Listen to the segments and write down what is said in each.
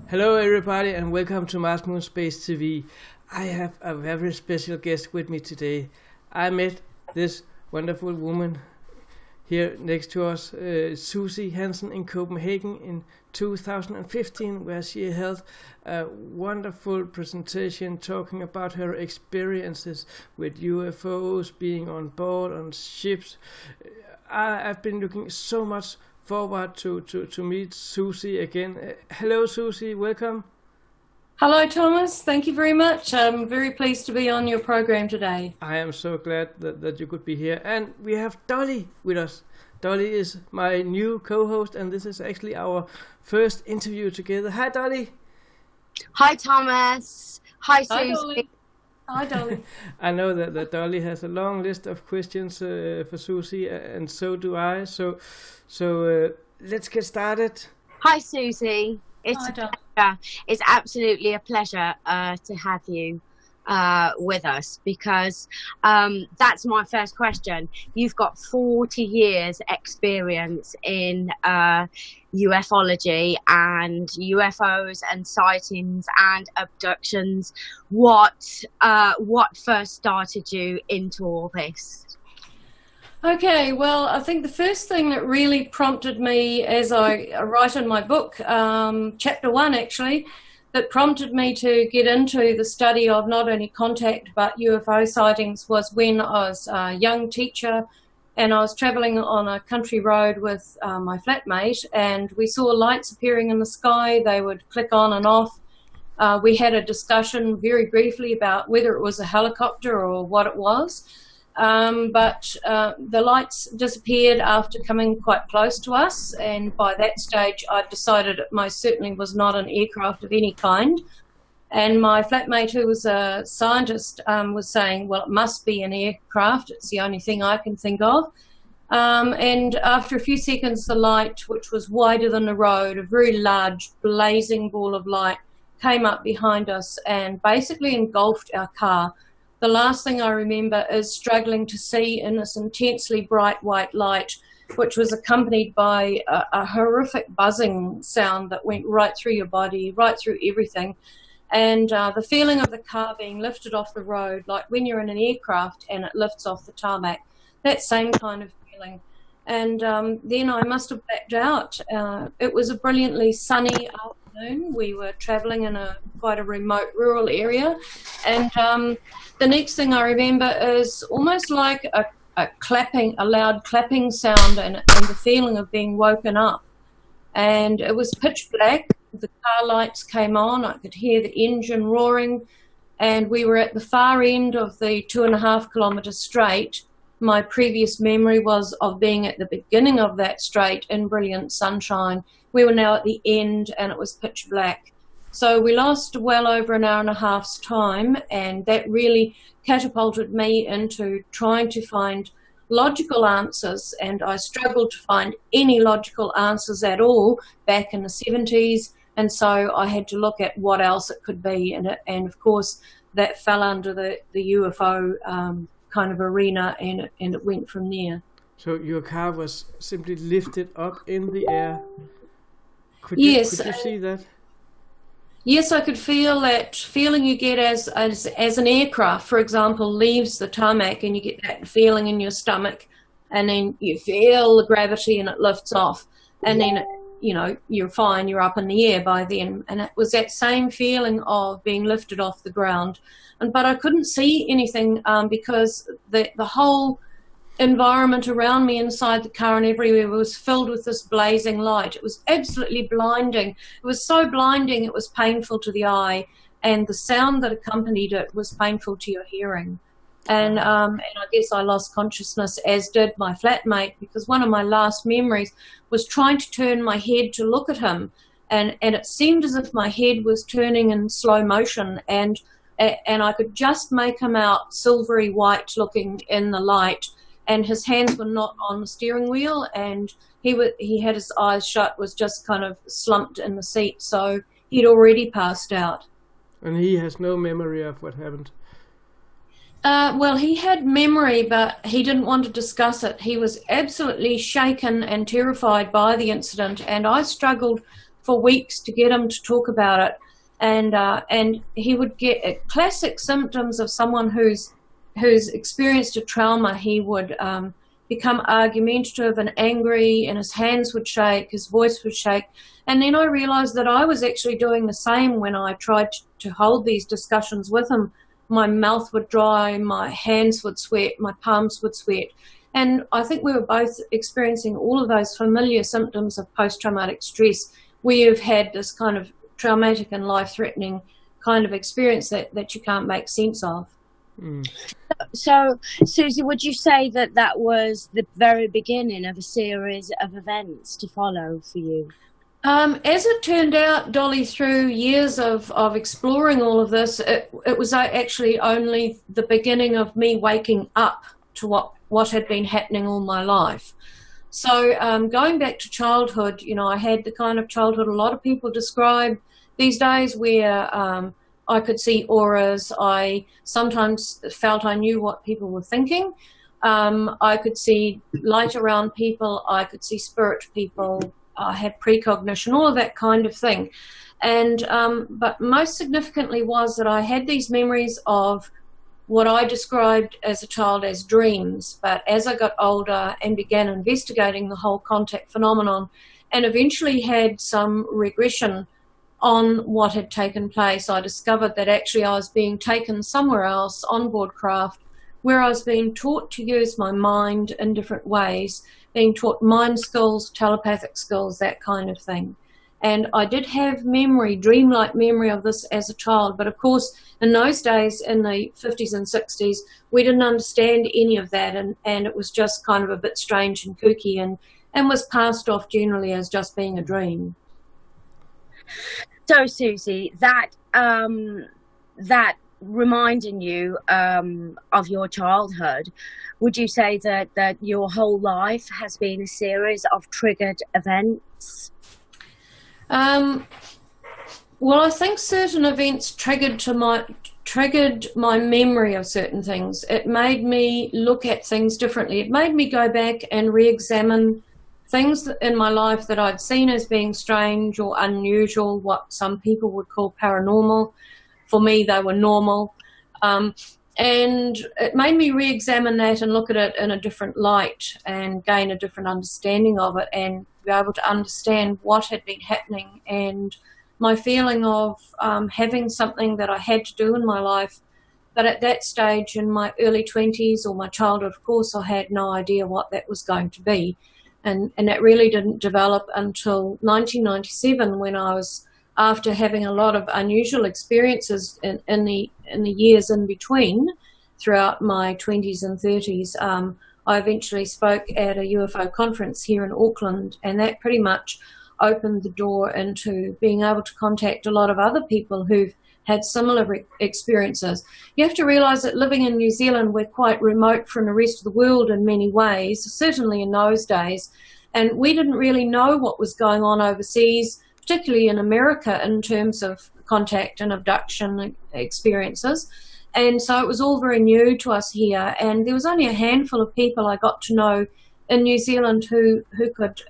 Hello everybody and welcome to Mars Moon Space TV. I have a very special guest with me today. I met this wonderful woman here next to us, Suzanne Hansen in Copenhagen in 2015, where she held a wonderful presentation talking about her experiences with UFOs, being on board on ships. I've been looking so much forward to meet Suzy again. Hello Suzy, welcome. Hello Thomas, thank you very much. I'm very pleased to be on your program today. I am so glad that you could be here. And we have Dolly with us. Dolly is my new co-host and this is actually our first interview together. Hi Dolly. Hi Thomas. Hi Suzy. Hi Dolly. Hi, Dolly. I know that Dolly has a long list of questions for Suzy, and so do I. So let's get started. Hi Suzy. Hi, It's absolutely a pleasure to have you with us, because that's my first question. You've got 40 years experience in ufology and UFOs and sightings and abductions. What first started you into all this? Okay, well, I think the first thing that really prompted me, as I write in my book, chapter 1 actually, that prompted me to get into the study of not only contact but UFO sightings was when I was a young teacher and I was travelling on a country road with my flatmate, and we saw lights appearing in the sky. They would click on and off. We had a discussion very briefly about whether it was a helicopter or what it was. But the lights disappeared after coming quite close to us, and by that stage I decided it most certainly was not an aircraft of any kind. And my flatmate, who was a scientist, was saying, well, it must be an aircraft, it's the only thing I can think of. And after a few seconds, the light, which was wider than the road, a very large blazing ball of light, came up behind us and basically engulfed our car. The last thing I remember is struggling to see in this intensely bright white light, which was accompanied by a horrific buzzing sound that went right through your body, right through everything. And the feeling of the car being lifted off the road, like when you're in an aircraft and it lifts off the tarmac, that same kind of feeling. And then I must have blacked out. It was a brilliantly sunny afternoon. We were travelling in quite a remote rural area, and the next thing I remember is almost like a loud clapping sound, and the feeling of being woken up. And it was pitch black. The car lights came on. I could hear the engine roaring, and we were at the far end of the 2.5 kilometre straight. My previous memory was of being at the beginning of that straight in brilliant sunshine. We were now at the end and it was pitch black. So we lost well over an hour and a half's time, and that really catapulted me into trying to find logical answers, and I struggled to find any logical answers at all back in the 70s, and so I had to look at what else it could be, and of course that fell under the UFO kind of arena, and it went from there. So your car was simply lifted up in the air. Could Yes. you see that? Yes, I could feel that feeling you get as an aircraft, for example, leaves the tarmac, and you get that feeling in your stomach, and then you feel the gravity and it lifts off, and then you're fine, you're up in the air by then. And it was that same feeling of being lifted off the ground. But I couldn't see anything because the whole environment around me, inside the car and everywhere, was filled with this blazing light. It was absolutely blinding. It was so blinding it was painful to the eye, and the sound that accompanied it was painful to your hearing. And I guess I lost consciousness, as did my flatmate, because one of my last memories was trying to turn my head to look at him, and it seemed as if my head was turning in slow motion, and I could just make him out silvery white looking in the light, and his hands were not on the steering wheel, and he had his eyes shut, was just kind of slumped in the seat, so he'd already passed out. And he has no memory of what happened? Well, he had memory, but he didn't want to discuss it. He was absolutely shaken and terrified by the incident, and I struggled for weeks to get him to talk about it, and he would get classic symptoms of someone who's experienced a trauma. He would become argumentative and angry, and his hands would shake, his voice would shake. And then I realized that I was actually doing the same when I tried to hold these discussions with him. My mouth would dry, my hands would sweat, my palms would sweat. And I think we were both experiencing all of those familiar symptoms of post-traumatic stress, where you've had this kind of traumatic and life-threatening kind of experience that you can't make sense of. Mm. So, Suzy, would you say that that was the very beginning of a series of events to follow for you? As it turned out, Dolly, through years of exploring all of this, it was actually only the beginning of me waking up to what had been happening all my life. So going back to childhood, you know, I had the kind of childhood a lot of people describe these days, where I could see auras. I sometimes felt I knew what people were thinking. I could see light around people. I could see spirit people. I had precognition, all of that kind of thing. And but most significantly was that I had these memories of what I described as a child as dreams. But as I got older and began investigating the whole contact phenomenon, and eventually had some regression on what had taken place, I discovered that actually I was being taken somewhere else on board craft, where I was being taught to use my mind in different ways, being taught mind skills, telepathic skills, that kind of thing. And I did have memory, dreamlike memory of this as a child, but of course in those days, in the 50s and 60s, we didn't understand any of that, and it was just kind of a bit strange and kooky, and was passed off generally as just being a dream. So, Suzy, that reminding you of your childhood, would you say that your whole life has been a series of triggered events? Well, I think certain events triggered my memory of certain things. It made me look at things differently. It made me go back and re-examine things in my life that I'd seen as being strange or unusual, what some people would call paranormal. For me, they were normal. And it made me re-examine that and look at it in a different light and gain a different understanding of it, and be able to understand what had been happening, and my feeling of having something that I had to do in my life. But at that stage in my early 20s or my childhood, of course, I had no idea what that was going to be. And that really didn't develop until 1997, when I was, after having a lot of unusual experiences in the years in between, throughout my 20s and 30s, I eventually spoke at a UFO conference here in Auckland, and that pretty much opened the door into being able to contact a lot of other people who've had similar experiences. You have to realise that living in New Zealand, we're quite remote from the rest of the world in many ways, certainly in those days, and we didn't really know what was going on overseas, particularly in America, in terms of contact and abduction experiences. And so it was all very new to us here, and there was only a handful of people I got to know in New Zealand who could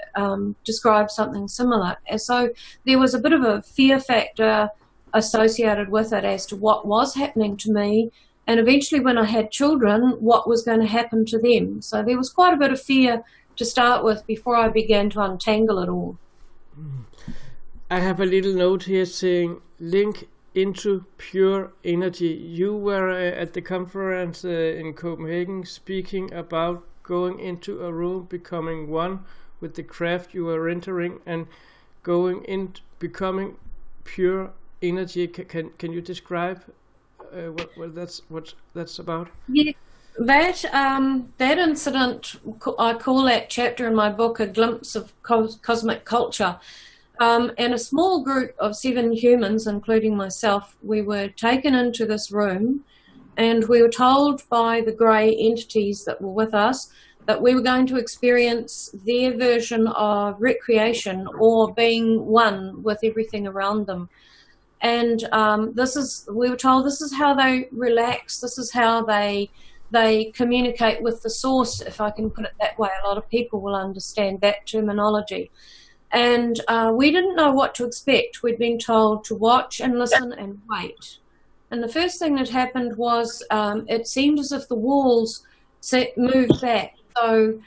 describe something similar. And so there was a bit of a fear factor associated with it as to what was happening to me, and eventually when I had children, what was going to happen to them. So there was quite a bit of fear to start with before I began to untangle it all. I have a little note here saying link into pure energy. You were at the conference in Copenhagen speaking about going into a room, becoming one with the craft you were entering, and going in, becoming pure energy. Can you describe what that's about? Yeah, that incident, I call that chapter in my book A Glimpse of Cosmic Culture. And a small group of 7 humans, including myself, we were taken into this room, and we were told by the grey entities that were with us that we were going to experience their version of recreation, or being one with everything around them. And we were told this is how they relax, this is how they communicate with the source, if I can put it that way. A lot of people will understand that terminology. And we didn't know what to expect. We'd been told to watch and listen and wait. And the first thing that happened was it seemed as if the walls moved back. So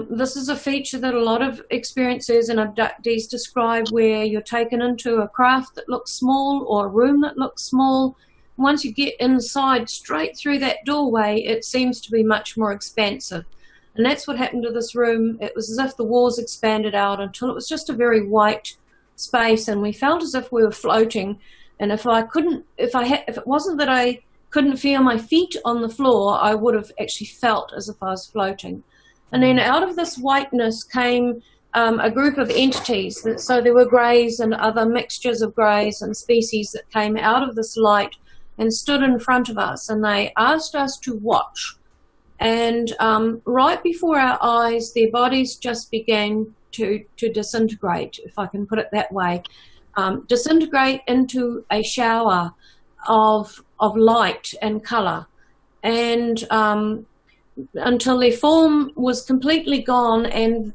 this is a feature that a lot of experiencers and abductees describe, where you're taken into a craft that looks small or a room that looks small. Once you get inside, straight through that doorway, it seems to be much more expansive. And that's what happened to this room. It was as if the walls expanded out until it was just a very white space, and we felt as if we were floating. And if it wasn't that I couldn't feel my feet on the floor, I would have actually felt as if I was floating. And then out of this whiteness came a group of entities. So there were greys and other mixtures of greys and species that came out of this light and stood in front of us, and they asked us to watch. And right before our eyes, their bodies just began to disintegrate, if I can put it that way, disintegrate into a shower of light and colour, and until their form was completely gone, and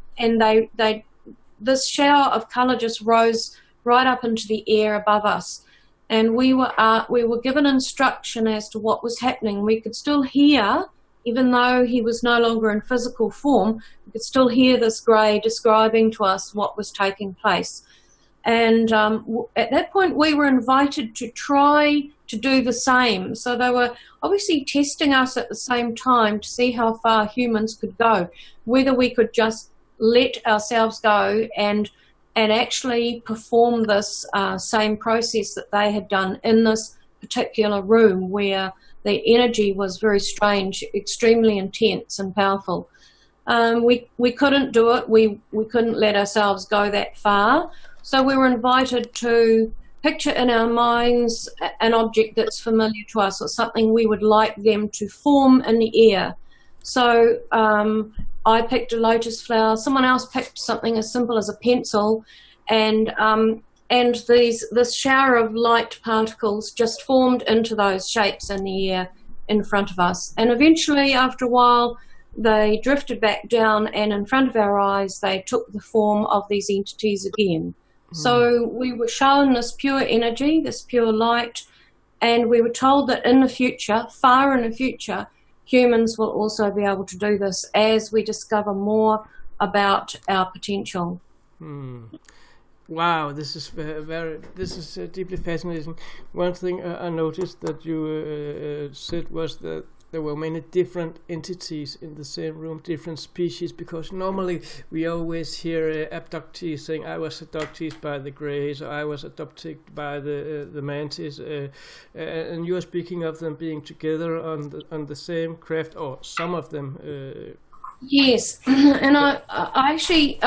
this shower of colour just rose right up into the air above us. And we were given instruction as to what was happening. We could still hear, even though he was no longer in physical form, we could still hear this grey describing to us what was taking place. And at that point, we were invited to try to do the same. So they were obviously testing us at the same time to see how far humans could go, whether we could just let ourselves go and actually perform this same process that they had done in this particular room, where the energy was very strange, extremely intense and powerful. We couldn't do it. We couldn't let ourselves go that far. So we were invited to picture in our minds an object that's familiar to us, or something we would like them to form in the air. So I picked a lotus flower, someone else picked something as simple as a pencil, and this shower of light particles just formed into those shapes in the air in front of us. And eventually, after a while, they drifted back down, and in front of our eyes, they took the form of these entities again. So we were shown this pure energy, this pure light, and we were told that in the future, far in the future, humans will also be able to do this as we discover more about our potential. Wow, this is deeply fascinating. One thing I noticed that you said was that there were many different entities in the same room, different species, because normally we always hear abductees saying, I was abducted by the greys, or I was adopted by the mantis, and you are speaking of them being together on the same craft, or some of them. Yes, and I actually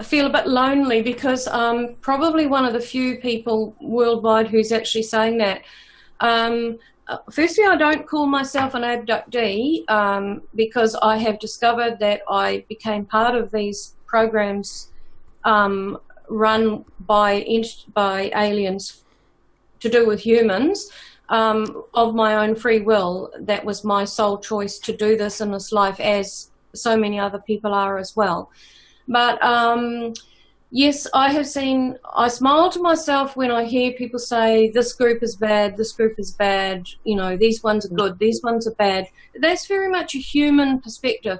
feel a bit lonely, because I'm probably one of the few people worldwide who's actually saying that. Firstly, I don't call myself an abductee because I have discovered that I became part of these programs run by aliens to do with humans of my own free will. That was my sole choice to do this in this life, as so many other people are as well. But yes, I smile to myself when I hear people say, this group is bad, this group is bad, you know, these ones are good, these ones are bad. That's very much a human perspective.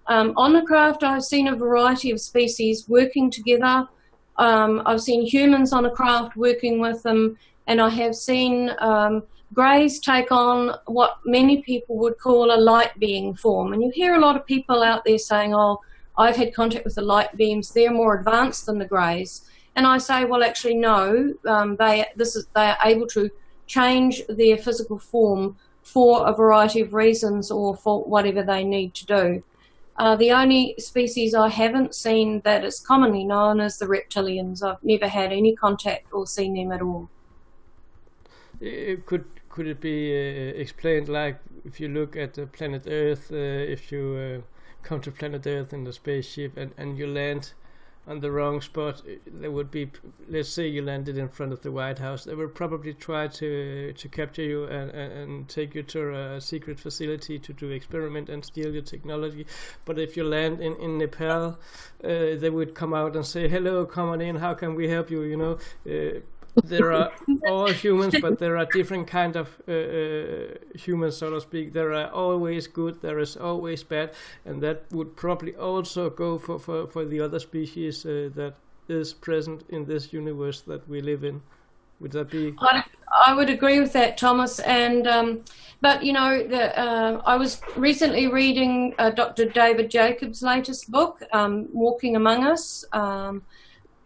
On the craft, I've seen a variety of species working together. I've seen humans on a craft working with them, and I have seen greys take on what many people would call a light being form. And you hear a lot of people out there saying, oh, I've had contact with the light beams, they're more advanced than the greys. And I say, well, actually, no, they are able to change their physical form for a variety of reasons, or for whatever they need to do. The only species I haven't seen that is commonly known is the reptilians. I've never had any contact or seen them at all. Could it be explained, like if you look at the planet Earth, if you come to planet Earth in the spaceship and you land on the wrong spot, there would be, let's say you landed in front of the White House, they would probably try to capture you and take you to a secret facility to do experiment and steal your technology. But if you land in Nepal, they would come out and say, hello, come on in, how can we help you, you know. There are all humans, but there are different kind of humans, so to speak. There are always good, there is always bad, and that would probably also go for the other species that is present in this universe that we live in. Would that be? I would agree with that, Thomas. And but you know, I was recently reading Dr. David Jacobs' latest book, Walking Among Us.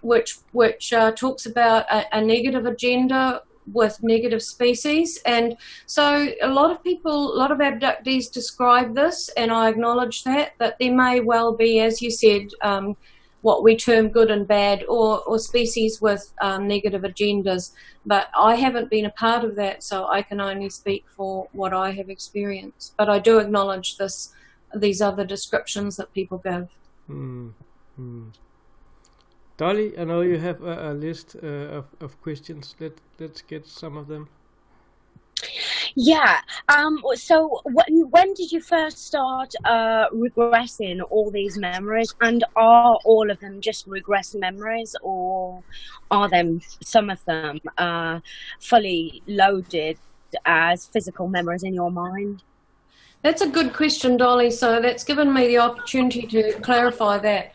Which talks about a negative agenda with negative species. And so a lot of people, a lot of abductees describe this, and I acknowledge that there may well be, as you said, what we term good and bad, or species with negative agendas. But I haven't been a part of that, so I can only speak for what I have experienced. But I do acknowledge these other descriptions that people give. Dolly, I know you have a list of questions. Let's get some of them. Yeah. So when did you first start regressing all these memories? And are all of them just regress memories, or are some of them fully loaded as physical memories in your mind? That's a good question, Dolly. So that's given me the opportunity to clarify that.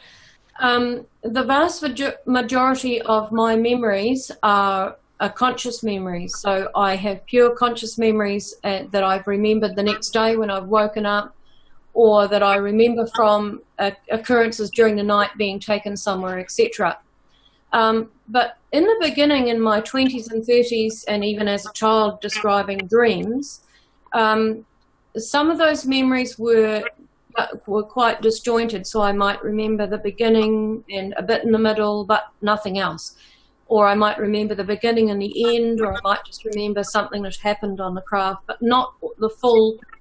The vast majority of my memories are conscious memories. So I have pure conscious memories that I've remembered the next day when I've woken up, or that I remember from occurrences during the night, being taken somewhere, etc. But in the beginning, in my 20s and 30s, and even as a child describing dreams, some of those memories were quite disjointed, so I might remember the beginning and a bit in the middle, but nothing else. Or I might remember the beginning and the end, or I might just remember something that happened on the craft, but not the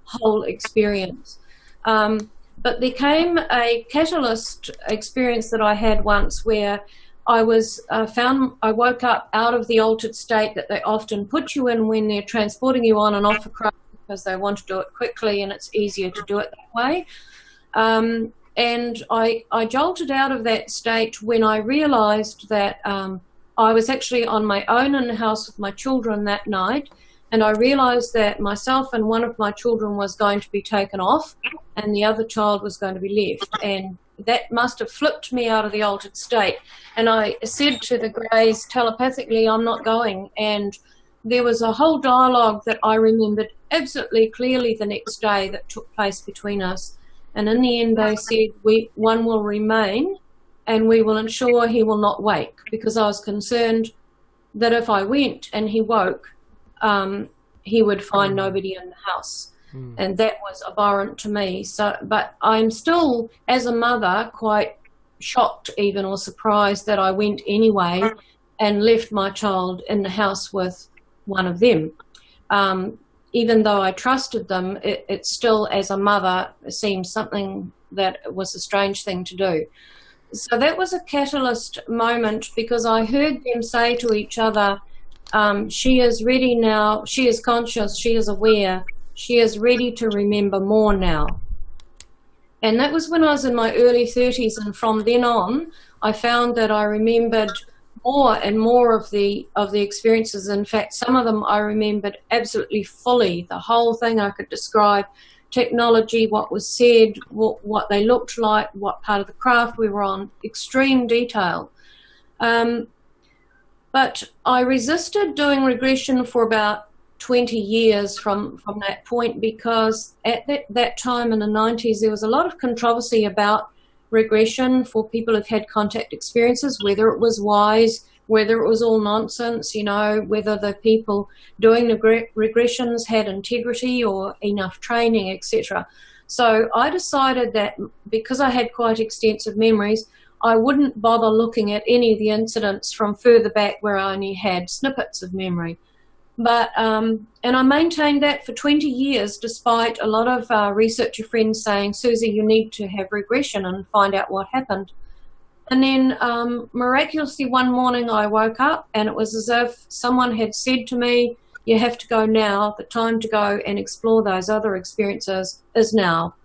whole experience. But there came a catalyst experience that I had once where I woke up out of the altered state that they often put you in when they're transporting you on and off a craft, because they want to do it quickly and it's easier to do it that way. And I jolted out of that state when I realized that I was actually on my own in the house with my children that night, and I realized that myself and one of my children was going to be taken off and the other child was going to be left. And that must have flipped me out of the altered state. And I said to the Greys telepathically, I'm not going. And there was a whole dialogue that I remembered absolutely clearly the next day that took place between us. And in the end, they said, one will remain and we will ensure he will not wake, because I was concerned that if I went and he woke, he would find nobody in the house. And that was abhorrent to me. So, but I'm still, as a mother, quite shocked even, or surprised that I went anyway and left my child in the house with one of them. Even though I trusted them, it still, as a mother, seemed something that was a strange thing to do. So that was a catalyst moment, because I heard them say to each other, she is ready now, she is conscious, she is aware, she is ready to remember more now. And that was when I was in my early 30s, and from then on, I found that I remembered more and more of the experiences. In fact, some of them I remembered absolutely fully, the whole thing. I could describe technology, what was said, what they looked like, what part of the craft we were on, extreme detail. But I resisted doing regression for about 20 years from that point, because at that time in the 90s, there was a lot of controversy about regression for people who've had contact experiences, whether it was wise, whether it was all nonsense, you know, whether the people doing the regressions had integrity or enough training, etc. So I decided that because I had quite extensive memories, I wouldn't bother looking at any of the incidents from further back where I only had snippets of memory. But and I maintained that for 20 years, despite a lot of researcher friends saying, Suzy, you need to have regression and find out what happened. And then miraculously one morning I woke up and it was as if someone had said to me, you have to go now, the time to go and explore those other experiences is now.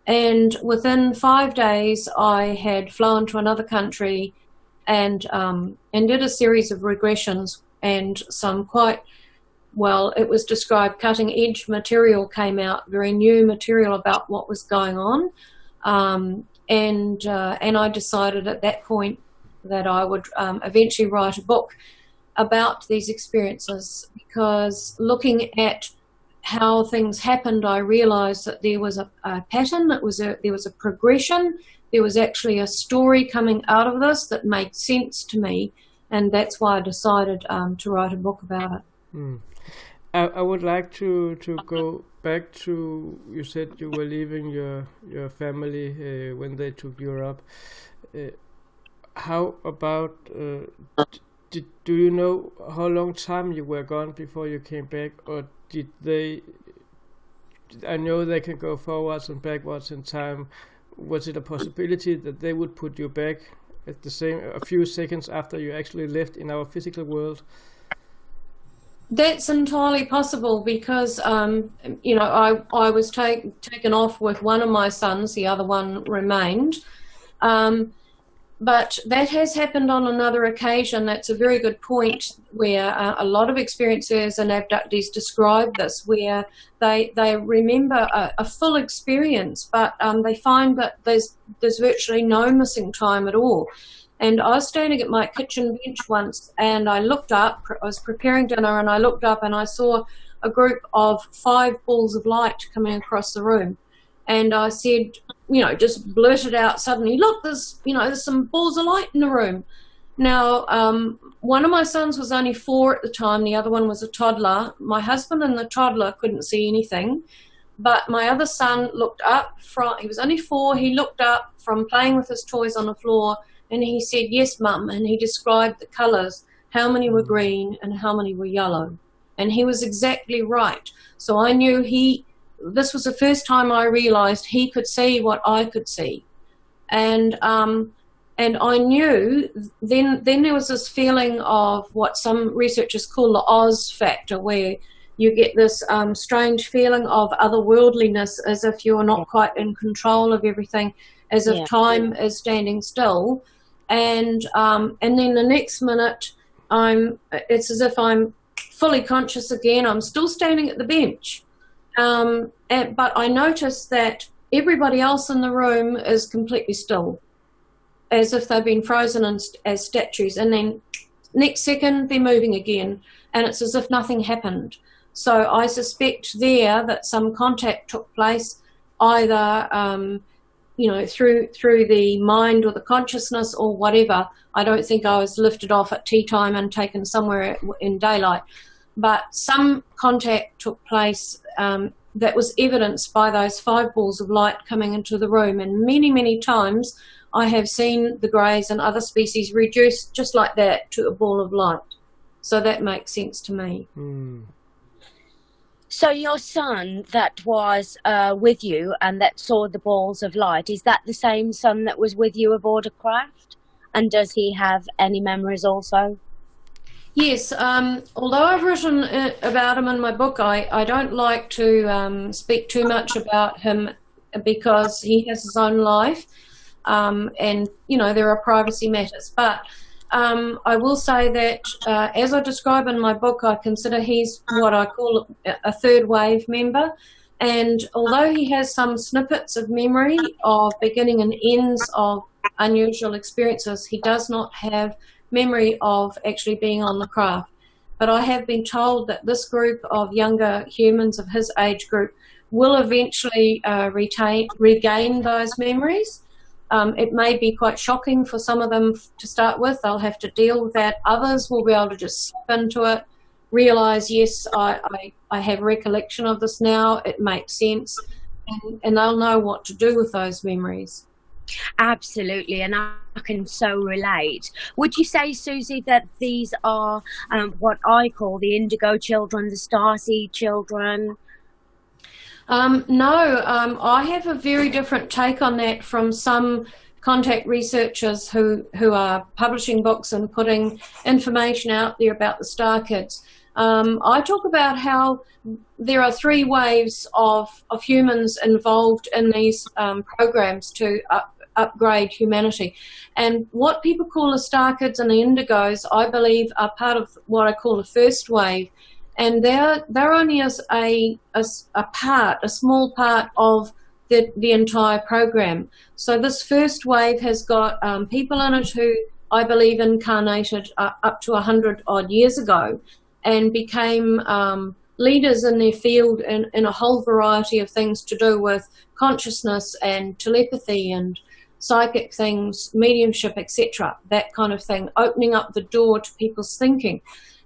And within 5 days I had flown to another country and did a series of regressions, and some quite, well, it was described cutting edge material came out, very new material about what was going on. And I decided at that point that I would eventually write a book about these experiences, because looking at how things happened, I realized that there was a pattern, there was a progression, there was actually a story coming out of this that made sense to me, and that's why I decided to write a book about it. Mm. I would like to go back to, you said you were leaving your family when they took you up. How about, do you know how long time you were gone before you came back, or did they, I know they can go forwards and backwards in time, was it a possibility that they would put you back at the same, a few seconds after you actually left in our physical world? That's entirely possible, because you know, I was taken off with one of my sons, the other one remained, but that has happened on another occasion. That's a very good point, where a lot of experiencers and abductees describe this, where they remember a full experience, but they find that there's virtually no missing time at all. And I was standing at my kitchen bench once, and I looked up, I was preparing dinner, and I looked up and I saw a group of 5 balls of light coming across the room. And I said, you know, just blurted out suddenly, look, there's some balls of light in the room. Now, one of my sons was only 4 at the time, the other one was a toddler. My husband and the toddler couldn't see anything, but my other son looked up, he was only 4, he looked up from playing with his toys on the floor, and he said, yes, Mum, and he described the colours, how many were green and how many were yellow. And he was exactly right. So I knew this was the first time I realised he could see what I could see. And I knew, then there was this feeling of what some researchers call the Oz factor, where you get this strange feeling of otherworldliness, as if you're not quite in control of everything, as if time is standing still. And then the next minute, it's as if I'm fully conscious again. I'm still standing at the bench, but I notice that everybody else in the room is completely still, as if they've been frozen as statues. And then next second, they're moving again, and it's as if nothing happened. So I suspect there that some contact took place, either you know, through the mind or the consciousness or whatever. I don't think I was lifted off at tea time and taken somewhere in daylight, but some contact took place that was evidenced by those 5 balls of light coming into the room. And many, many times I have seen the greys and other species reduced just like that to a ball of light. So that makes sense to me. Mm. So your son that was with you and that saw the balls of light, is that the same son that was with you aboard a craft? And does he have any memories also? Yes, although I've written about him in my book, I don't like to speak too much about him, because he has his own life, and, you know, there are privacy matters. But I will say that, as I describe in my book, I consider he's what I call a third wave member. And although he has some snippets of memory of beginning and ends of unusual experiences, he does not have memory of actually being on the craft. But I have been told that this group of younger humans of his age group will eventually regain those memories. It may be quite shocking for some of them to start with. They'll have to deal with that. Others will be able to just slip into it, realise, yes, I have recollection of this now, it makes sense, and they'll know what to do with those memories. Absolutely, and I can so relate. Would you say, Suzy, that these are what I call the Indigo Children, the Starseed Children? No, I have a very different take on that from some contact researchers who are publishing books and putting information out there about the star kids. I talk about how there are 3 waves of humans involved in these programs to upgrade humanity. And what people call the star kids and the indigos, I believe, are part of what I call the first wave. And they're only as a small part of the entire program. So this first wave has got people in it who I believe incarnated up to 100 odd years ago and became leaders in their field in a whole variety of things to do with consciousness and telepathy and psychic things, mediumship, etc., that kind of thing, opening up the door to people's thinking.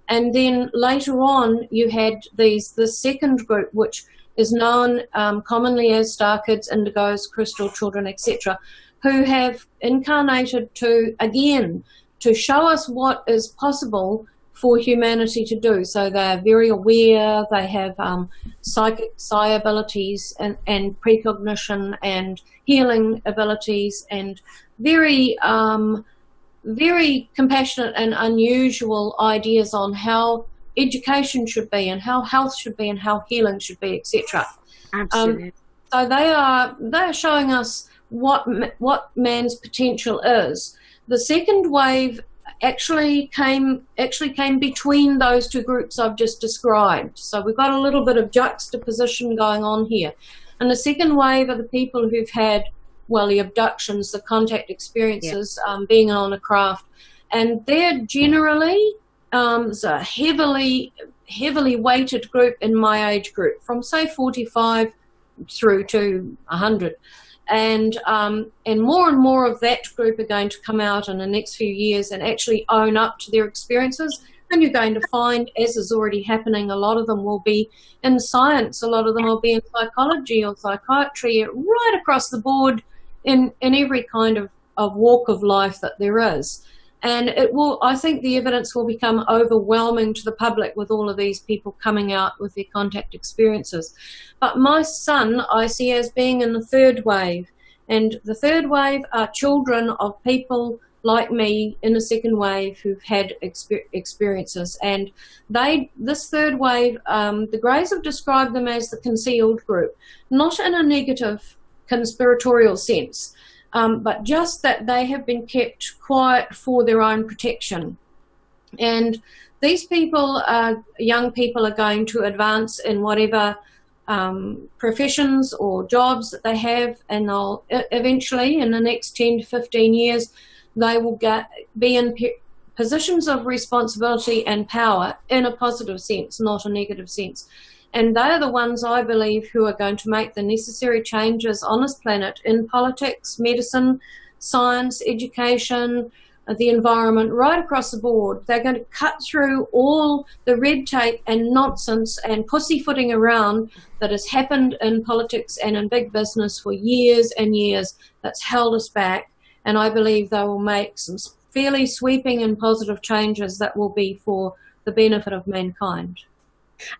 And then later on, you had the second group, which is known commonly as star kids, indigos, crystal children, etc., who have incarnated to show us what is possible for humanity to do. So they're very aware, they have psychic psi abilities and precognition and healing abilities, and very very compassionate and unusual ideas on how education should be and how health should be and how healing should be, etc. Absolutely. So they are showing us what man's potential is. The second wave actually came between those 2 groups I've just described. So we've got a little bit of juxtaposition going on here. And the second wave are the people who've had, well, the abductions, the contact experiences, being on a craft. And they're generally a heavily weighted group in my age group, from say 45 through to 100. And more of that group are going to come out in the next few years and actually own up to their experiences. And you're going to find, as is already happening, a lot of them will be in science, a lot of them will be in psychology or psychiatry, right across the board in every kind of walk of life that there is. And I think the evidence will become overwhelming to the public with all of these people coming out with their contact experiences. But my son I see as being in the third wave. And the third wave are children of people like me in the second wave who've had experiences. And this third wave, the Greys have described them as the concealed group, not in a negative conspiratorial sense, but just that they have been kept quiet for their own protection. And these people, young people, are going to advance in whatever professions or jobs that they have, and they'll eventually, in the next 10 to 15 years, they will be in positions of responsibility and power in a positive sense, not a negative sense. And they are the ones, I believe, who are going to make the necessary changes on this planet in politics, medicine, science, education, the environment, right across the board. They're going to cut through all the red tape and nonsense and pussyfooting around that has happened in politics and in big business for years and years that's held us back. And I believe they will make some fairly sweeping and positive changes that will be for the benefit of mankind.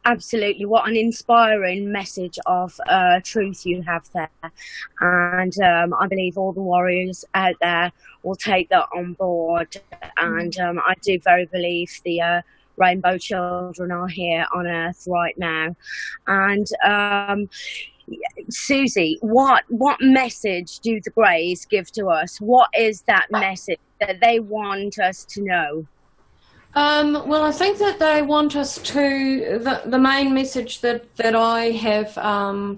Absolutely. What an inspiring message of truth you have there. And I believe all the warriors out there will take that on board. And I do very believe the rainbow children are here on Earth right now. And Suzy, what message do the Greys give to us? What is that message that they want us to know? Well, I think that they want us to, the main message that I have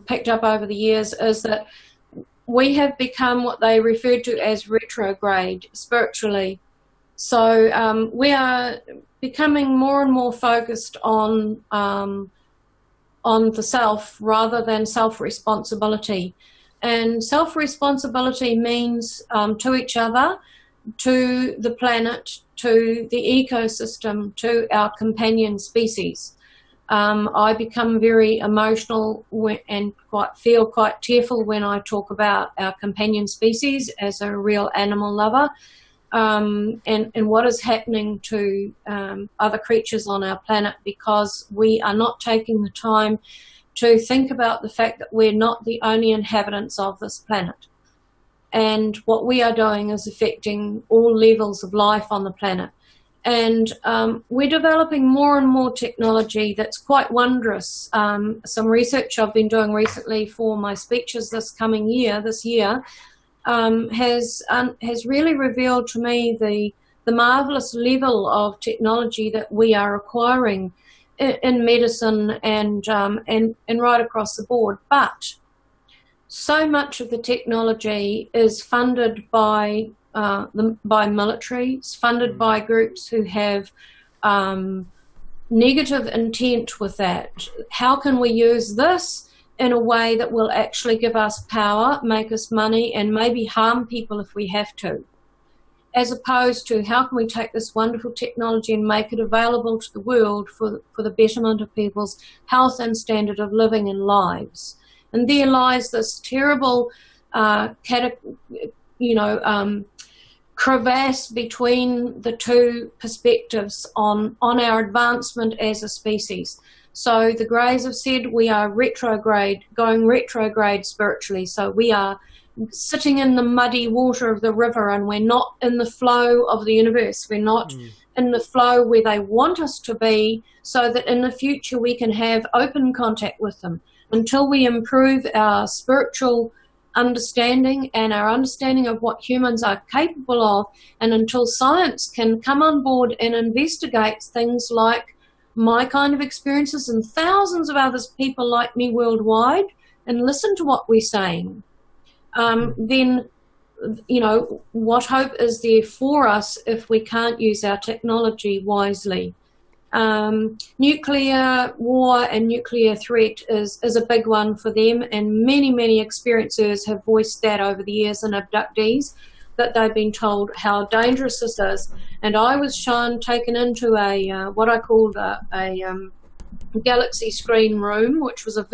picked up over the years is that we have become what they referred to as retrograde spiritually. So we are becoming more and more focused on the self rather than self-responsibility. And self-responsibility means to each other, to the planet, to the ecosystem, to our companion species. I become very emotional and feel quite tearful when I talk about our companion species as a real animal lover, and what is happening to other creatures on our planet, because we are not taking the time to think about the fact that we're not the only inhabitants of this planet. and what we are doing is affecting all levels of life on the planet. And we're developing more and more technology that's quite wondrous. Some research I've been doing recently for my speeches this year, has really revealed to me the marvelous level of technology that we are acquiring in medicine and right across the board. But so much of the technology is funded by military, it's funded by groups who have negative intent with that. How can we use this in a way that will actually give us power, make us money, and maybe harm people if we have to? As opposed to how can we take this wonderful technology and make it available to the world for the betterment of people's health and standard of living and lives. And there lies this terrible crevasse between the two perspectives on our advancement as a species. So the Greys have said we are going retrograde spiritually. So we are sitting in the muddy water of the river, and we're not in the flow of the universe. We're not in the flow where they want us to be, so that in the future we can have open contact with them. Until we improve our spiritual understanding and our understanding of what humans are capable of, and until science can come on board and investigate things like my kind of experiences and thousands of other people like me worldwide and listen to what we're saying, then, you know, what hope is there for us if we can't use our technology wisely? Nuclear war and nuclear threat is a big one for them, and many experiencers have voiced that over the years, and abductees, that they've been told how dangerous this is. And I was taken into a what I called a galaxy screen room, which was a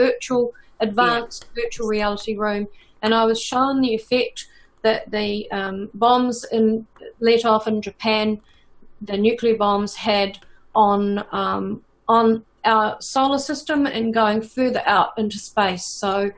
advanced virtual reality room, and I was shown the effect that the bombs let off in Japan, the nuclear bombs had on our solar system and going further out into space. So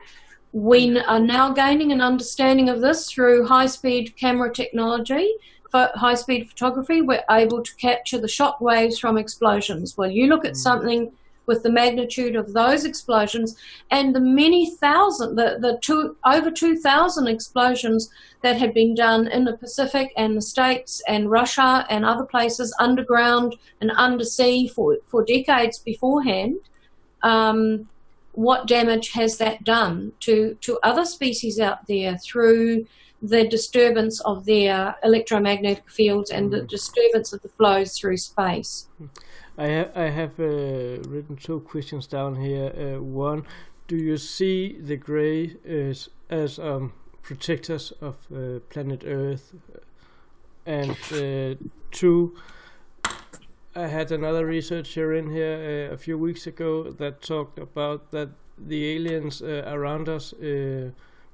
we are now gaining an understanding of this through high-speed camera technology. For high-speed photography, we're able to capture the shock waves from explosions. Well, you look at something with the magnitude of those explosions and the many thousand, over 2,000 explosions that had been done in the Pacific and the States and Russia and other places underground and undersea for decades beforehand. What damage has that done to other species out there through the disturbance of their electromagnetic fields and the disturbance of the flows through space? I have written two questions down here. One, do you see the Grey as protectors of planet Earth? And two, I had another researcher in here a few weeks ago that talked about that the aliens around us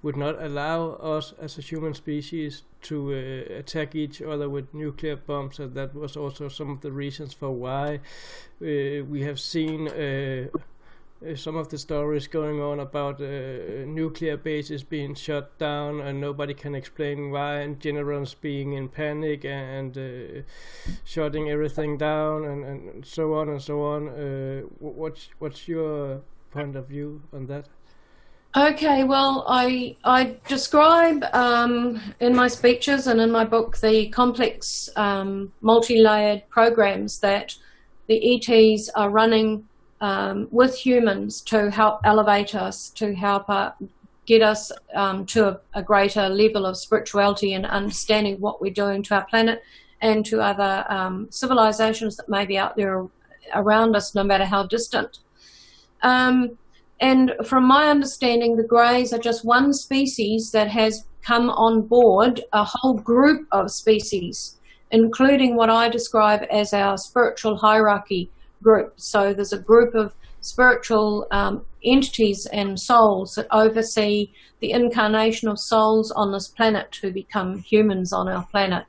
would not allow us as a human species to attack each other with nuclear bombs, and that was also some of the reasons for why we have seen some of the stories going on about nuclear bases being shut down and nobody can explain why, and generals being in panic and shutting everything down and so on and so on. What's your point of view on that? Okay, well, I describe in my speeches and in my book the complex multi-layered programs that the ETs are running with humans to help elevate us, to help get us to a greater level of spirituality and understanding what we're doing to our planet and to other civilizations that may be out there around us, no matter how distant. And from my understanding, the Greys are just one species that has come on board a whole group of species, including what I describe as our spiritual hierarchy group. So there's a group of spiritual entities and souls that oversee the incarnation of souls on this planet to become humans on our planet.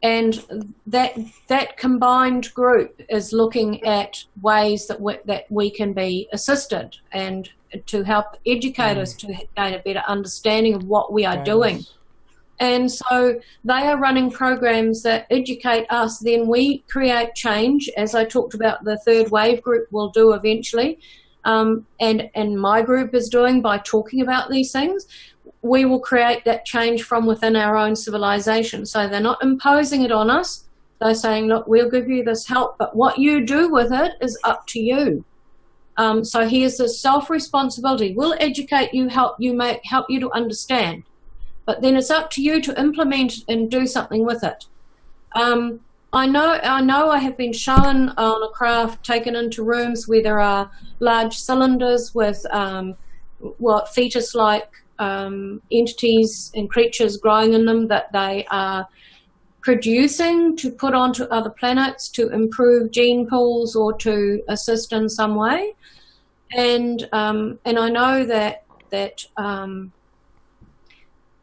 And that combined group is looking at ways that we can be assisted and to help educate us to gain a better understanding of what we are doing. And so they are running programs that educate us, then we create change, as I talked about the third wave group will do eventually, and my group is doing by talking about these things. We will create that change from within our own civilization. So they're not imposing it on us. They're saying, look, we'll give you this help, but what you do with it is up to you. So here's the self-responsibility. We'll educate you, help you to understand. But then it's up to you to implement and do something with it. I know I have been shown on a craft taken into rooms where there are large cylinders with fetus-like entities and creatures growing in them that they are producing to put onto other planets to improve gene pools or to assist in some way. And I know that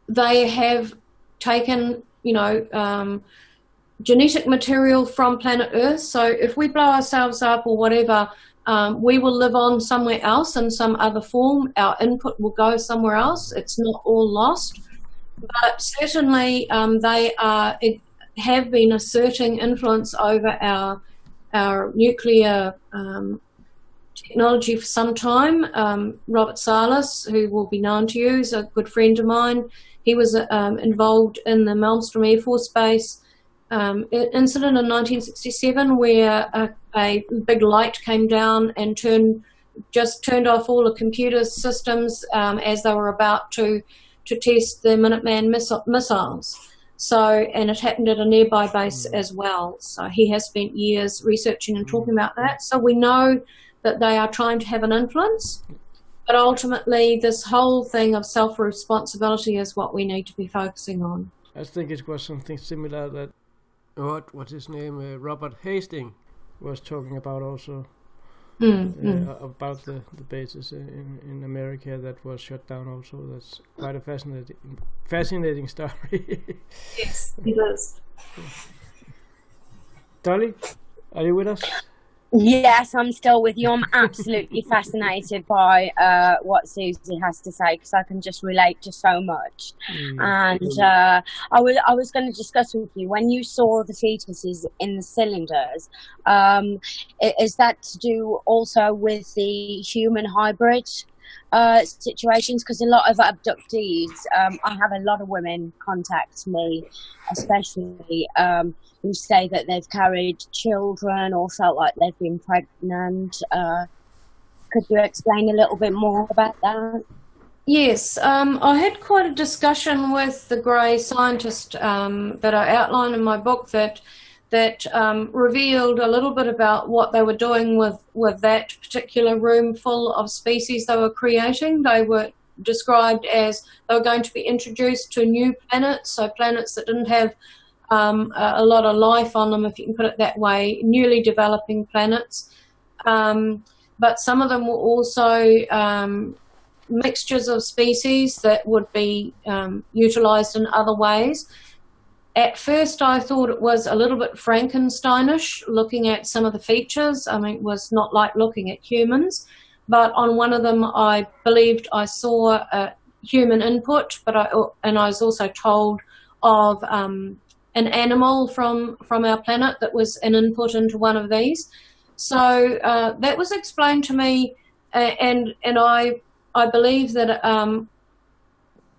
they have taken, genetic material from planet Earth. So if we blow ourselves up or whatever, we will live on somewhere else in some other form. Our input will go somewhere else. It's not all lost. But certainly they have been asserting influence over our nuclear technology for some time. Robert Salas, who will be known to you, is a good friend of mine. He was involved in the Malmstrom Air Force Base incident in 1967 where a big light came down and turned off all the computer systems as they were about to test the Minuteman missiles. So, and it happened at a nearby base as well. So he has spent years researching and talking about that. So we know that they are trying to have an influence. But ultimately, this whole thing of self-responsibility is what we need to be focusing on. I think it was something similar that, what's his name, Robert Hastings was talking about also, about the bases in America that was shut down also. That's quite a fascinating story. Yes, it is. Dolly, are you with us? Yes, I'm still with you. I'm absolutely fascinated by what Suzy has to say because I can just relate to so much. And I was going to discuss with you, when you saw the fetuses in the cylinders, is that to do also with the human hybrid situations? Because a lot of abductees, I have a lot of women contact me, especially who say that they've carried children or felt like they've been pregnant. Could you explain a little bit more about that? Yes, I had quite a discussion with the Grey scientist that I outline in my book that revealed a little bit about what they were doing with that particular room full of species they were creating. They were described as they were going to be introduced to new planets, so planets that didn't have a lot of life on them, if you can put it that way, newly developing planets. But some of them were also mixtures of species that would be utilised in other ways. At first I thought it was a little bit Frankensteinish looking at some of the features. I mean, it was not like looking at humans, but on one of them I believed I saw human input, but I was also told of an animal from our planet that was an input into one of these. So that was explained to me, and I believe that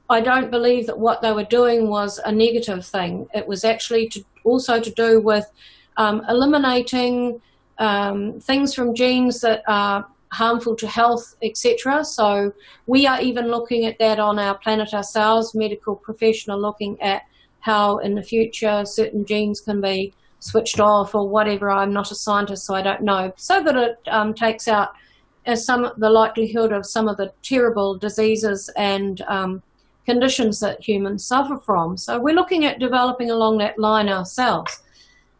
I don't believe that what they were doing was a negative thing. It was actually also to do with eliminating things from genes that are harmful to health, etc. So we are even looking at that on our planet ourselves, medical professional looking at how in the future certain genes can be switched off or whatever. I'm not a scientist, so I don't know. So that it takes out the likelihood of some of the terrible diseases and conditions that humans suffer from. So we're looking at developing along that line ourselves.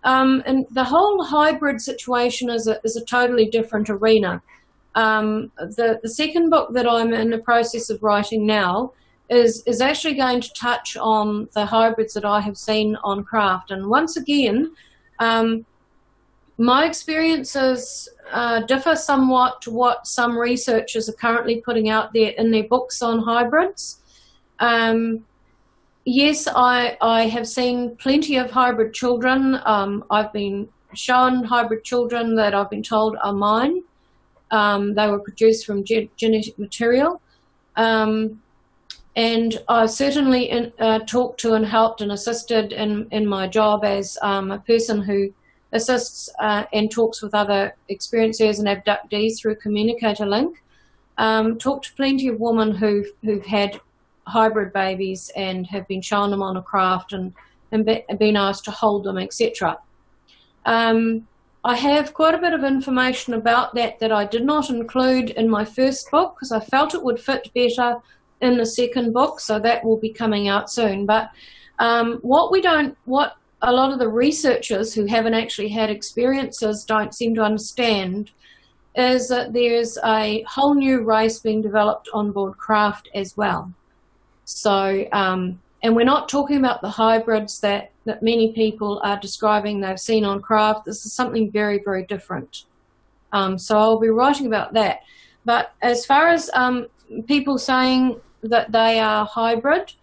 And the whole hybrid situation is a totally different arena. The second book that I'm in the process of writing now is actually going to touch on the hybrids that I have seen on craft. And once again, my experiences differ somewhat to what some researchers are currently putting out there in their books on hybrids. Yes, I have seen plenty of hybrid children. I've been shown hybrid children that I've been told are mine. They were produced from genetic material. And I've certainly talked to and helped and assisted in my job as a person who assists and talks with other experiencers and abductees through Communicator Link. Talked to plenty of women who've had hybrid babies and have been shown them on a craft and been asked to hold them, etc. I have quite a bit of information about that I did not include in my first book because I felt it would fit better in the second book, so that will be coming out soon. But what a lot of the researchers who haven't actually had experiences don't seem to understand is that there's a whole new race being developed on board craft as well. So, and we're not talking about the hybrids that many people are describing they've seen on craft. This is something very, very different. So I'll be writing about that. But as far as people saying that they are hybrid,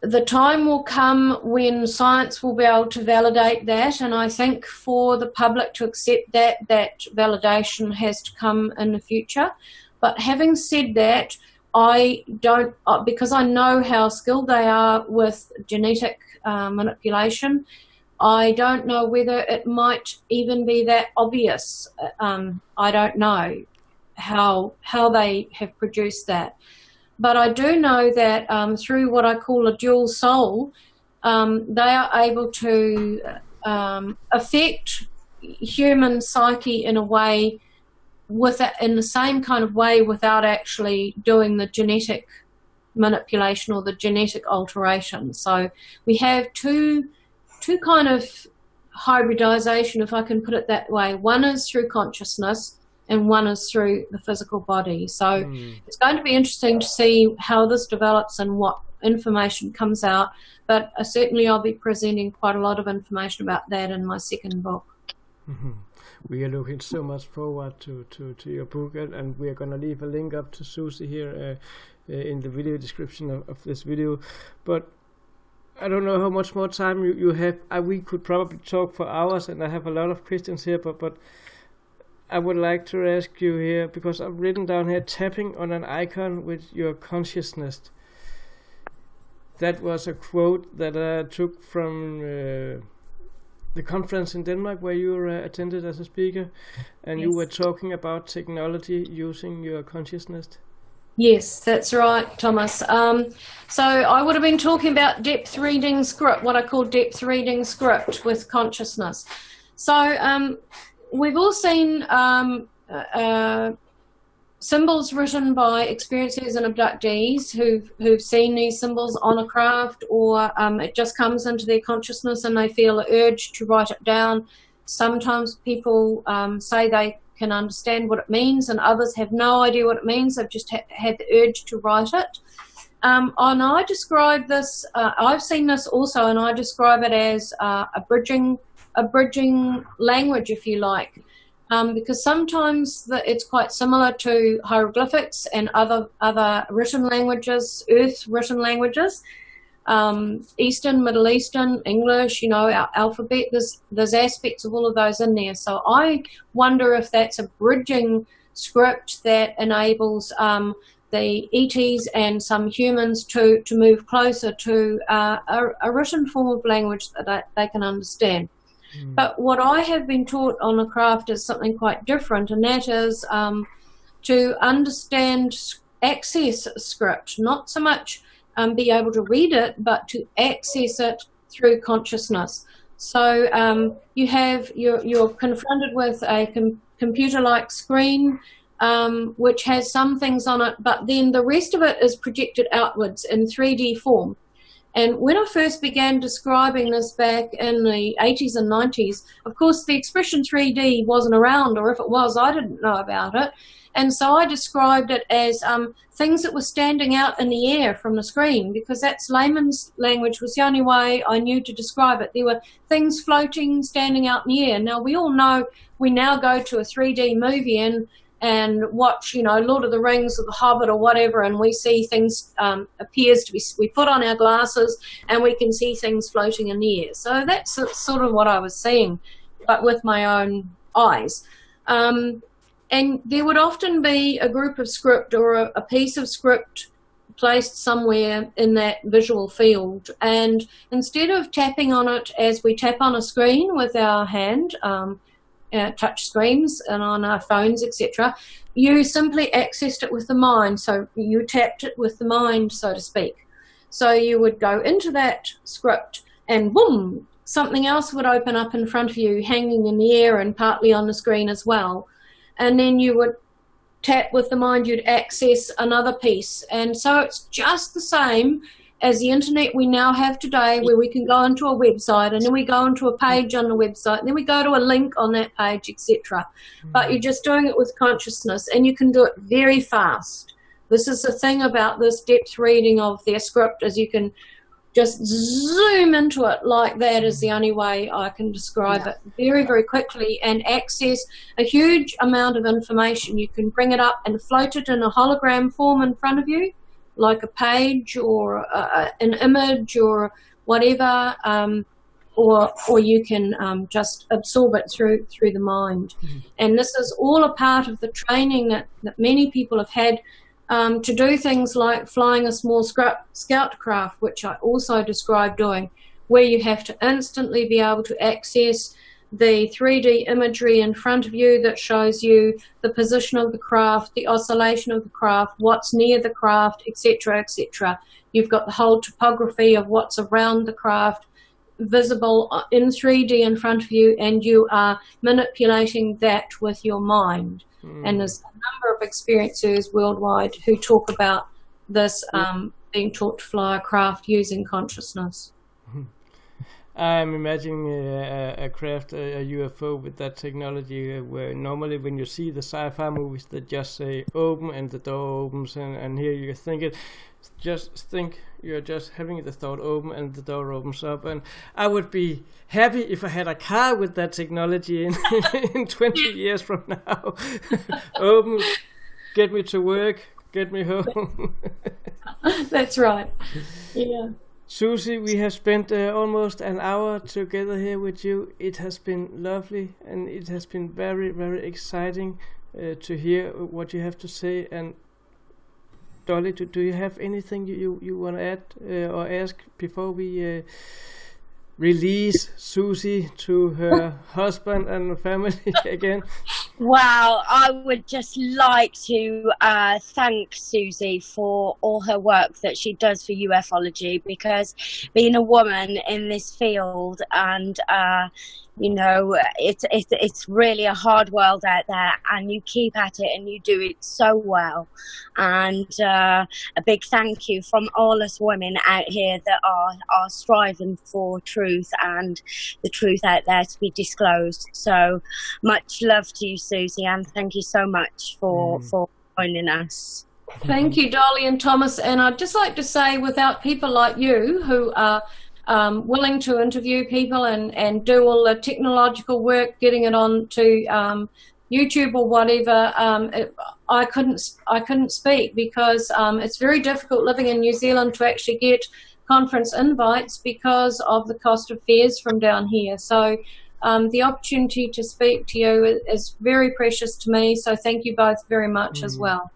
the time will come when science will be able to validate that, and I think for the public to accept that validation has to come in the future. But having said that, I don't, because I know how skilled they are with genetic manipulation, I don't know whether it might even be that obvious. I don't know how they have produced that. But I do know that through what I call a dual soul, they are able to affect human psyche in a way, in the same kind of way, without actually doing the genetic manipulation or the genetic alteration. So we have two kind of hybridization, if I can put it that way. One is through consciousness, and one is through the physical body. So it's going to be interesting to see how this develops and what information comes out. But certainly I'll be presenting quite a lot of information about that in my second book. Mm-hmm. We are looking so much forward to your book, and we are going to leave a link up to Suzy here in the video description of this video. But I don't know how much more time you have. We could probably talk for hours, and I have a lot of questions here, but I would like to ask you here, because I've written down here, tapping on an icon with your consciousness. That was a quote that I took from the conference in Denmark where you attended as a speaker, and yes. You were talking about technology using your consciousness. Yes, that's right, Thomas. So I would have been talking about depth reading script, what I call depth reading script with consciousness. So we've all seen symbols written by experiencers and abductees who've seen these symbols on a craft, or it just comes into their consciousness and they feel the urge to write it down. Sometimes people say they can understand what it means, and others have no idea what it means. They've just had the urge to write it. And I describe this, I've seen this also, and I describe it as a bridging language, if you like, because sometimes it's quite similar to hieroglyphics and other written languages, earth written languages, Eastern, Middle Eastern, English, our alphabet. There's aspects of all of those in there. So I wonder if that's a bridging script that enables the ETs and some humans to move closer to a written form of language that they can understand. But what I have been taught on the craft is something quite different, and that is to understand, access a script, not so much be able to read it, but to access it through consciousness. So you're confronted with a computer-like screen which has some things on it, but then the rest of it is projected outwards in 3D form. And when I first began describing this back in the 80s and 90s, of course, the expression 3D wasn't around, or if it was, I didn't know about it. And so I described it as things that were standing out in the air from the screen, because that's layman's language, was the only way I knew to describe it. There were things floating, standing out in the air. Now, we all know we now go to a 3D movie and watch, you know, Lord of the Rings or The Hobbit or whatever, and we see things, appears to be, we put on our glasses and we can see things floating in the air. So that's sort of what I was seeing, but with my own eyes. And there would often be a group of script or a piece of script placed somewhere in that visual field, and instead of tapping on it as we tap on a screen with our hand, touch screens and on our phones, etc., you simply accessed it with the mind. So you tapped it with the mind, so to speak. So you would go into that script and boom, something else would open up in front of you, hanging in the air and partly on the screen as well. And then you would tap with the mind, you'd access another piece. And so it's just the same as the internet we now have today, where we can go into a website and then we go into a page on the website and then we go to a link on that page, etc. But you're just doing it with consciousness, and you can do it very fast. This is the thing about this depth reading of their script, is you can just zoom into it like that, is the only way I can describe it, very, very quickly, and access a huge amount of information. You can bring it up and float it in a hologram form in front of you, like a page or an image or whatever, or you can just absorb it through the mind. And this is all a part of the training that many people have had to do things like flying a small scout craft, which I also describe doing, where you have to instantly be able to access the 3D imagery in front of you that shows you the position of the craft, the oscillation of the craft, what's near the craft, etc., etc. You've got the whole topography of what's around the craft visible in 3D in front of you, and you are manipulating that with your mind. And there's a number of experiencers worldwide who talk about this, being taught to fly a craft using consciousness. I'm imagining a craft, a UFO with that technology, where normally when you see the sci-fi movies, they just say open and the door opens, and here you think you're just having the thought open and the door opens up. And I would be happy if I had a car with that technology in 20 years from now. Open, get me to work, get me home. That's right. Yeah. Suzy, we have spent almost an hour together here with you. It has been lovely, and it has been very, very exciting to hear what you have to say. And Dolly, do you have anything you want to add or ask before we release Suzy to her husband and family again? Well, I would just like to thank Suzy for all her work that she does for ufology, because being a woman in this field, and you know, it's really a hard world out there, and you keep at it and you do it so well. And a big thank you from all us women out here that are striving for truth, and the truth out there to be disclosed. So much love to you, Suzy, and thank you so much for joining us. Thank you, Dolly and Thomas. And I'd just like to say, without people like you who are willing to interview people and do all the technological work, getting it on to YouTube or whatever, I couldn't speak, because it's very difficult living in New Zealand to actually get conference invites because of the cost of fares from down here. So the opportunity to speak to you is very precious to me, so thank you both very much as well.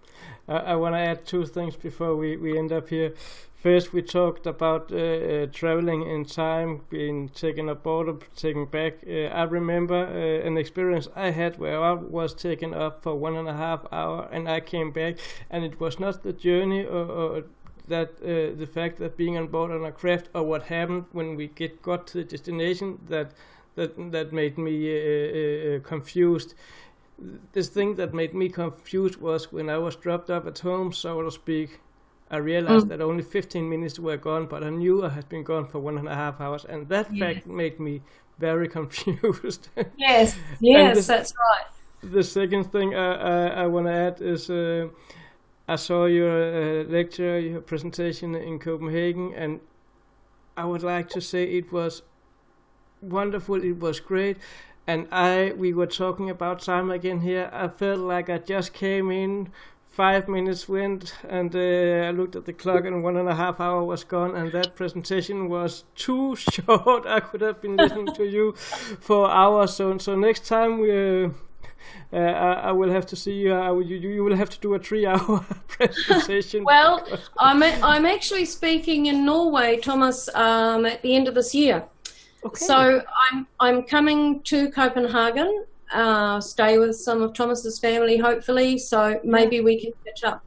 I want to add two things before we end up here. First, we talked about traveling in time, being taken aboard or taken back. I remember an experience I had where I was taken up for 1.5 hours and I came back, and it was not the journey or that the fact that being on board on a craft or what happened when we got to the destination that made me confused. This thing that made me confused was when I was dropped up at home, so to speak. I realized that only 15 minutes were gone, but I knew I had been gone for 1.5 hours, and that fact made me very confused. Yes, that's right. The second thing I want to add is I saw your lecture, your presentation in Copenhagen, and I would like to say it was wonderful, it was great. And we were talking about time again here. I felt like I just came in, 5 minutes went, and I looked at the clock and 1.5 hours was gone, and that presentation was too short. I could have been listening to you for hours. So next time I will have to see you. You will have to do a 3-hour presentation. Well, I'm actually speaking in Norway, Thomas, at the end of this year. Okay. So I'm coming to Copenhagen. Stay with some of Thomas's family, hopefully. So maybe we can catch up.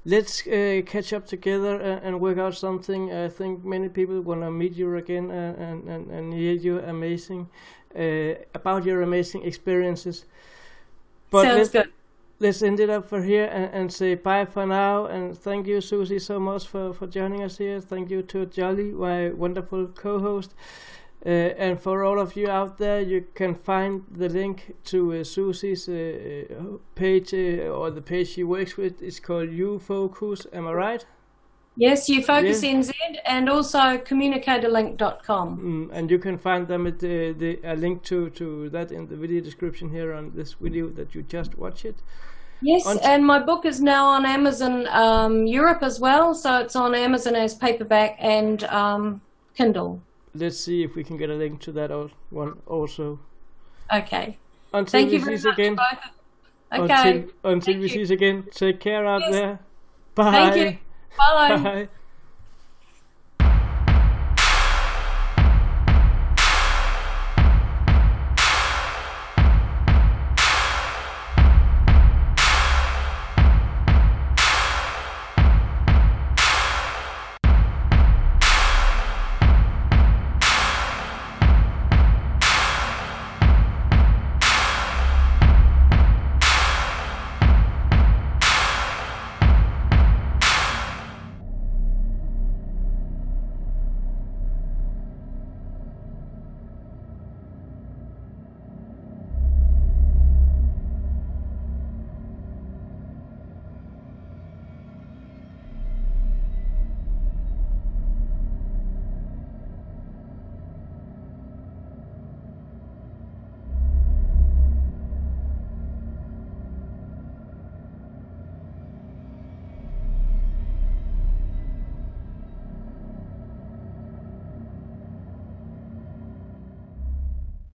Let's catch up together and work out something. I think many people want to meet you again and hear you about your amazing experiences. But sounds good. Let's end it up for here and say bye for now. And thank you, Suzy, so much for joining us here. Thank you to Jolly, my wonderful co-host. And for all of you out there, you can find the link to Suzy's page, or the page she works with. It's called UFOCUS, am I right? Yes, UFOCUS NZ, and also communicatorlink.com. And you can find them at a link to that in the video description here on this video that you just watched it. Yes, and my book is now on Amazon Europe as well, so it's on Amazon as paperback and Kindle. Let's see if we can get a link to that one also. Okay. Until we see you again. Okay. Until we see you again. Take care out there. Bye. Thank you. Bye. Bye.